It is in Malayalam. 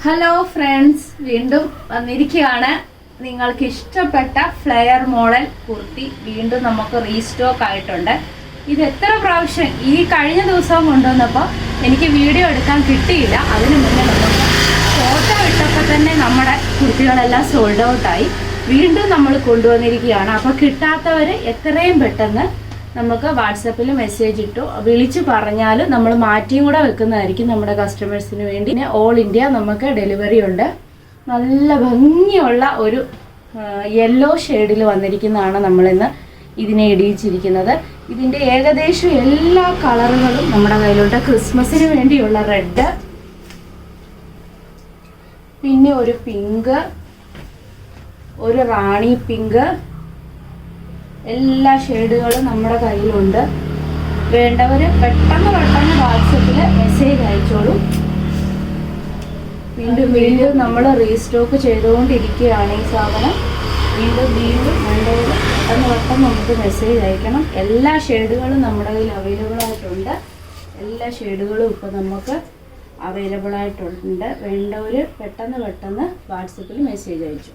ഹലോ ഫ്രണ്ട്സ്, വീണ്ടും വന്നിരിക്കുകയാണ്. നിങ്ങൾക്ക് ഇഷ്ടപ്പെട്ട ഫ്ലെയർ മോഡൽ കുർത്തി വീണ്ടും നമുക്ക് റീസ്റ്റോക്ക് ആയിട്ടുണ്ട്. ഇത് എത്ര പ്രാവശ്യം ഈ കഴിഞ്ഞ ദിവസം കൊണ്ടുവന്നപ്പോൾ എനിക്ക് വീഡിയോ എടുക്കാൻ കിട്ടിയില്ല. അതിനു മുന്നേ നമുക്ക് ഫോട്ടോ ഇട്ടപ്പോൾ തന്നെ നമ്മുടെ കുർത്തികളെല്ലാം സോൾഡ് ഔട്ടായി. വീണ്ടും നമ്മൾ കൊണ്ടുവന്നിരിക്കുകയാണ്. അപ്പോൾ കിട്ടാത്തവർ എത്രയും പെട്ടെന്ന് നമുക്ക് വാട്സപ്പിൽ മെസ്സേജ് ഇട്ടു വിളിച്ച് പറഞ്ഞാൽ നമ്മൾ മാറ്റിയും കൂടെ വെക്കുന്നതായിരിക്കും നമ്മുടെ കസ്റ്റമേഴ്സിന് വേണ്ടി. പിന്നെ ഓൾ ഇന്ത്യ നമുക്ക് ഡെലിവറി ഉണ്ട്. നല്ല ഭംഗിയുള്ള ഒരു യെല്ലോ ഷെയ്ഡിൽ വന്നിരിക്കുന്നതാണ് നമ്മളിന്ന് ഇതിനെ ഇടിയിച്ചിരിക്കുന്നത്. ഇതിൻ്റെ ഏകദേശം എല്ലാ കളറുകളും നമ്മുടെ കയ്യിലുണ്ട്. ക്രിസ്മസിന് വേണ്ടിയുള്ള റെഡ്, പിന്നെ ഒരു പിങ്ക്, ഒരു റാണി പിങ്ക്, എല്ലാ ഷെയ്ഡുകളും നമ്മുടെ കയ്യിലുണ്ട്. വേണ്ടവർ പെട്ടെന്ന് വാട്സപ്പിൽ മെസ്സേജ് അയച്ചോളൂ. വീണ്ടും നമ്മൾ റീസ്റ്റോക്ക് ചെയ്തുകൊണ്ടിരിക്കുകയാണ് ഈ സാധനം. വീണ്ടും വേണ്ടവർ പെട്ടെന്ന് നമുക്ക് മെസ്സേജ് അയക്കണം. എല്ലാ ഷെയ്ഡുകളും നമ്മുടെ കയ്യിൽ അവൈലബിൾ ആയിട്ടുണ്ട്. എല്ലാ ഷെയ്ഡുകളും ഇപ്പോൾ നമുക്ക് അവൈലബിൾ ആയിട്ടുണ്ട്. വേണ്ടവർ പെട്ടെന്ന് വാട്സപ്പിൽ മെസ്സേജ് അയച്ചു.